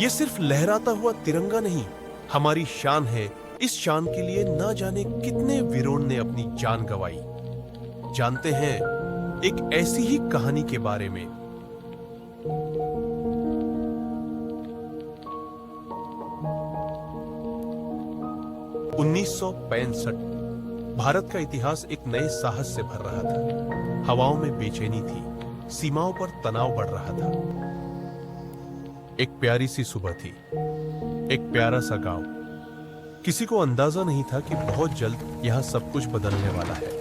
ये सिर्फ लहराता हुआ तिरंगा नहीं, हमारी शान है। इस शान के लिए ना जाने कितने वीरों ने अपनी जान गंवाई। जानते हैं एक ऐसी ही कहानी के बारे में। उन्नीस भारत का इतिहास एक नए साहस से भर रहा था। हवाओं में बेचैनी थी, सीमाओं पर तनाव बढ़ रहा था। एक प्यारी सी सुबह थी, एक प्यारा सा गांव। किसी को अंदाजा नहीं था कि बहुत जल्द यहां सब कुछ बदलने वाला है।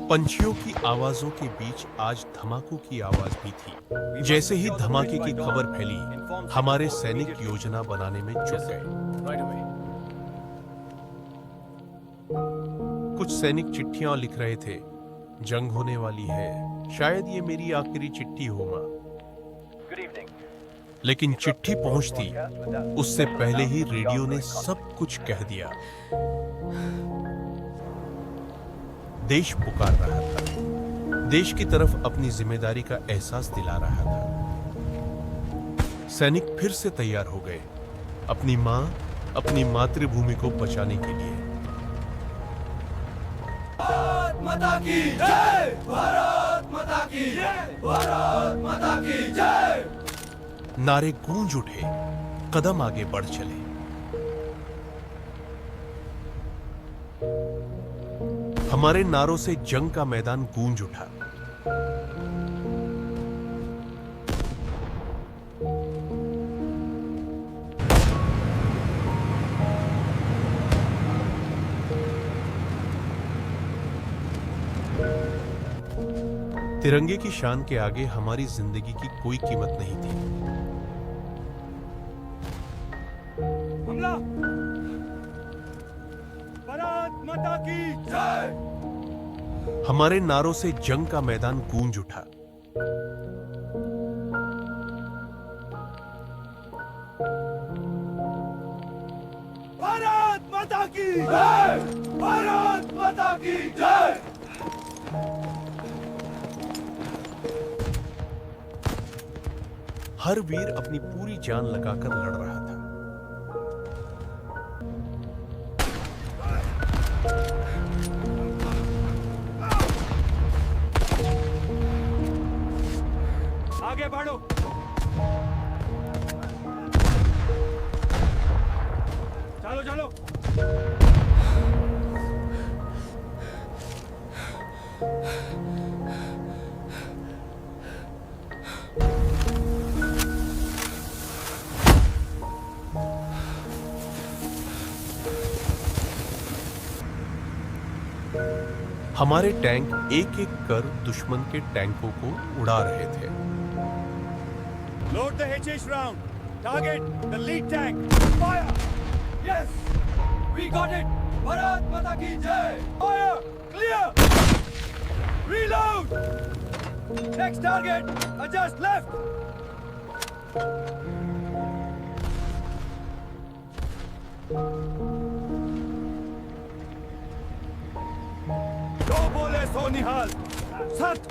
पंछियों की आवाजों के बीच आज धमाकों की आवाज भी थी। जैसे ही धमाके की खबर फैली, हमारे सैनिक योजना बनाने में जुट गए। कुछ सैनिक चिट्ठियां लिख रहे थे, जंग होने वाली है, शायद ये मेरी आखिरी चिट्ठी हो मां। लेकिन चिट्ठी पहुंचती उससे पहले ही रेडियो ने सब कुछ कह दिया। देश पुकार रहा था, देश की तरफ अपनी जिम्मेदारी का एहसास दिला रहा था। सैनिक फिर से तैयार हो गए, अपनी मां, अपनी मातृभूमि को बचाने के लिए। भारत माता की जय! भारत माता की जय! भारत माता की जय! नारे गूंज उठे, कदम आगे बढ़ चले। हमारे नारों से जंग का मैदान गूंज उठा। तिरंगे की शान के आगे हमारी जिंदगी की कोई कीमत नहीं थी। हमला! भारत माता की जय! हमारे नारों से जंग का मैदान गूंज उठा। भारत माता की जय! भारत माता की जय! हर वीर अपनी पूरी जान लगाकर लड़ रहा था। आगे बढ़ो! चलो चलो! हमारे टैंक एक एक कर दुश्मन के टैंकों को उड़ा रहे थे। Load the HS round. Target the lead tank. Fire! Yes! We got it! Bharat Mata ki Jai! Fire! Clear! Reload! Next target! Adjust left! दो बोले सो निहाल! सत!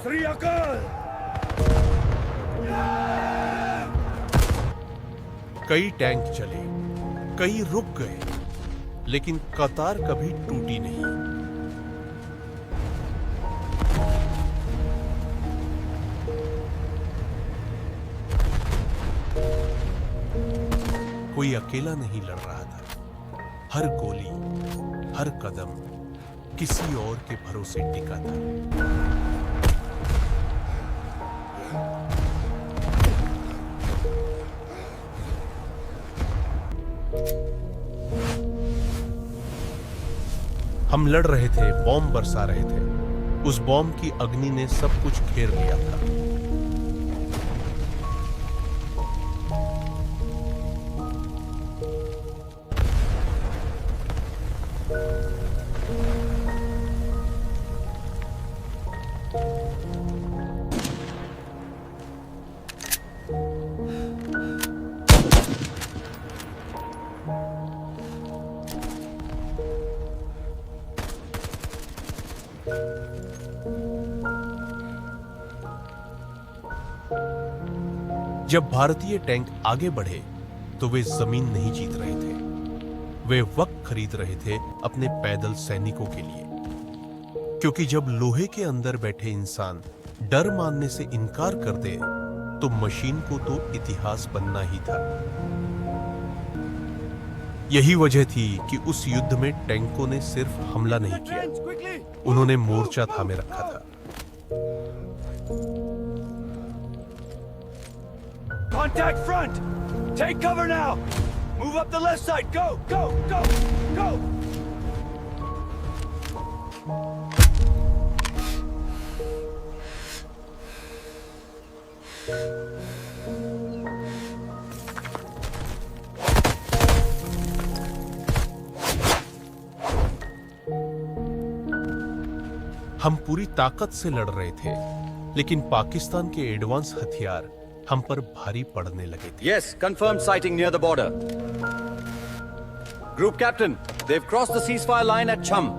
श्री अकाल! कई टैंक चले, कई रुक गए, लेकिन कतार कभी टूटी नहीं। कोई अकेला नहीं लड़ रहा था। हर गोली, हर कदम किसी और के भरोसे टिका था। हम लड़ रहे थे, बॉम्ब बरसा रहे थे। उस बॉम्ब की अग्नि ने सब कुछ घेर लिया था। जब भारतीय टैंक आगे बढ़े तो वे जमीन नहीं जीत रहे थे, वे वक्त खरीद रहे थे अपने पैदल सैनिकों के लिए। क्योंकि जब लोहे के अंदर बैठे इंसान डर मानने से इनकार कर दे तो मशीन को तो इतिहास बनना ही था। यही वजह थी कि उस युद्ध में टैंकों ने सिर्फ हमला नहीं किया, उन्होंने मोर्चा थामे रखा था। Contact front! Take cover now! Move up the left side! Go! Go! Go! Go! हम पूरी ताकत से लड़ रहे थे, लेकिन पाकिस्तान के एडवांस हथियार हम पर भारी पड़ने लगे थे। Yes, confirmed sighting near the border. Group captain, they've crossed the ceasefire line at Chum.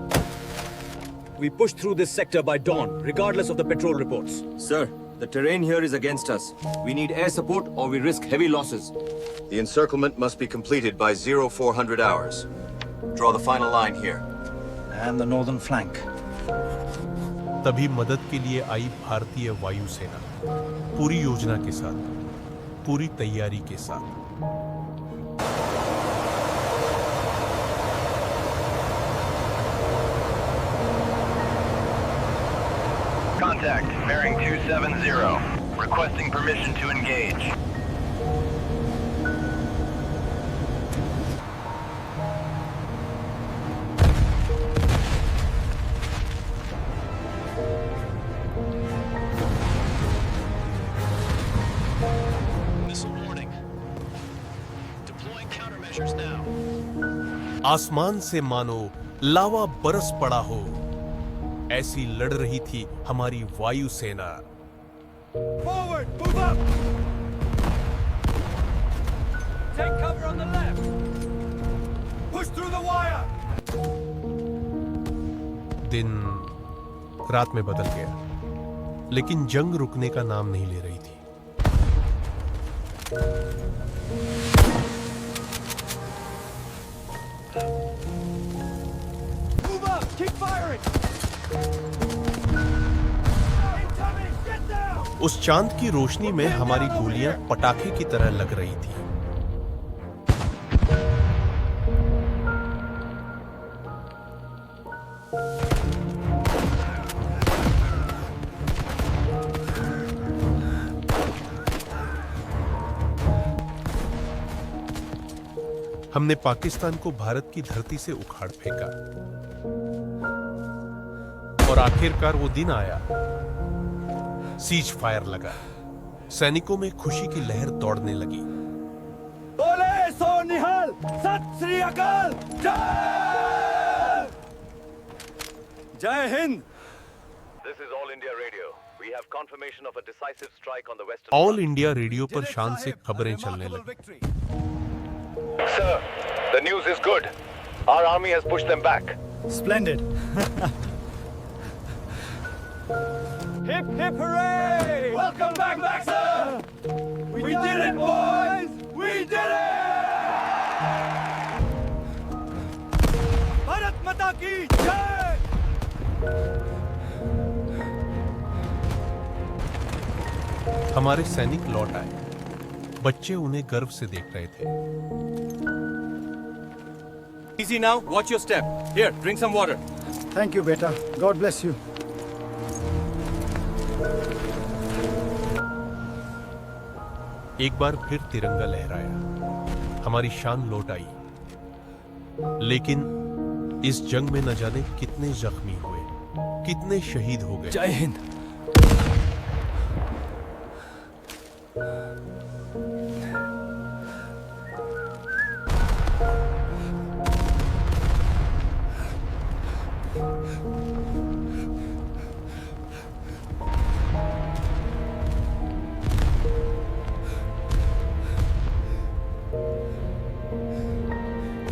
We pushed through this sector by dawn, regardless of the patrol reports. Sir, the terrain here is against us. We need air support or we risk heavy losses. The encirclement must be completed by 0400 hours. Draw the final line here. And the northern flank. तभी मदद के लिए आई भारतीय वायुसेना पूरी योजना के साथ, पूरी तैयारी के साथ। Contact, bearing 270. Requesting permission to engage. Missile warning. Deploying countermeasures now. आसमान से मानो लावा बरस पड़ा हो, ऐसी लड़ रही थी हमारी वायुसेना। Forward! Move up! Take cover on the left! Push through the wire! दिन रात में बदल गया, लेकिन जंग रुकने का नाम नहीं ले रही थी। Move up! Keep firing! Incoming! Get down! उस चांद की रोशनी में हमारी गोलियां पटाखे की तरह लग रही थी। हमने पाकिस्तान को भारत की धरती से उखाड़ फेंका और आखिरकार वो दिन आया, सीज फायर लगा, सैनिकों में खुशी की लहर दौड़ने लगी। बोले सो निहाल! सत श्री अकाल! जय! जय Hind! This is All India Radio. We have confirmation of a decisive strike on the western all India radio पर शान से खबरें चलने लगी। Sir, the news is good. Our army has pushed them back. Splendid! Hip hip hooray! Welcome back, sir! We did it, boys! We did it! Bharat माता की जय! हमारे सैनिक लौट आए, बच्चे उन्हें गर्व से देख रहे थे। Easy now, watch your step. Here, drink some water. Thank you, beta. God bless you. एक बार फिर तिरंगा लहराया, हमारी शान लौट आई। लेकिन इस जंग में न जाने कितने जख्मी हुए, कितने शहीद हो गए। जय हिंद!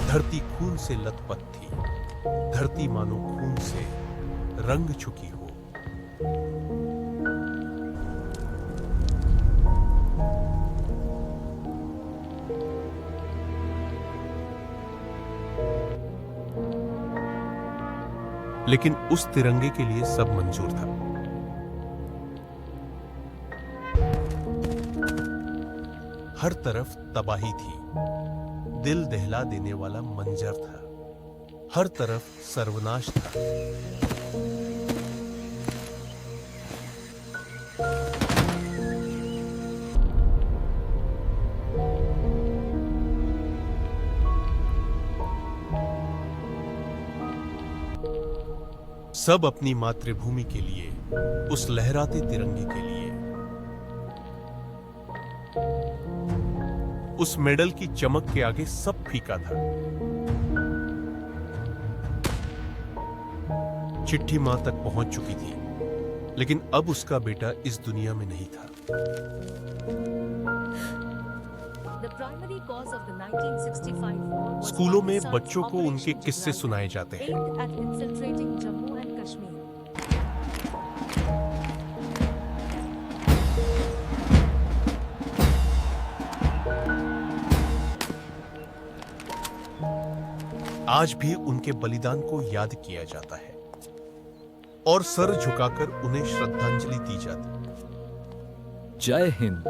धरती खून से लथपथ थी, धरती मानो खून से, रंग चुकी हो। लेकिन उस तिरंगे के लिए सब मंजूर था। हर तरफ तबाही थी, दिल दहला देने वाला मंजर था, हर तरफ सर्वनाश था। सब अपनी मातृभूमि के लिए, उस लहराते तिरंगे के लिए, उस मेडल की चमक के आगे सब फीका था। चिट्ठी मां तक पहुंच चुकी थी, लेकिन अब उसका बेटा इस दुनिया में नहीं था। स्कूलों में बच्चों को उनके किस्से सुनाए जाते हैं। आज भी उनके बलिदान को याद किया जाता है और सर झुकाकर उन्हें श्रद्धांजलि दी जाती है। जय हिंद।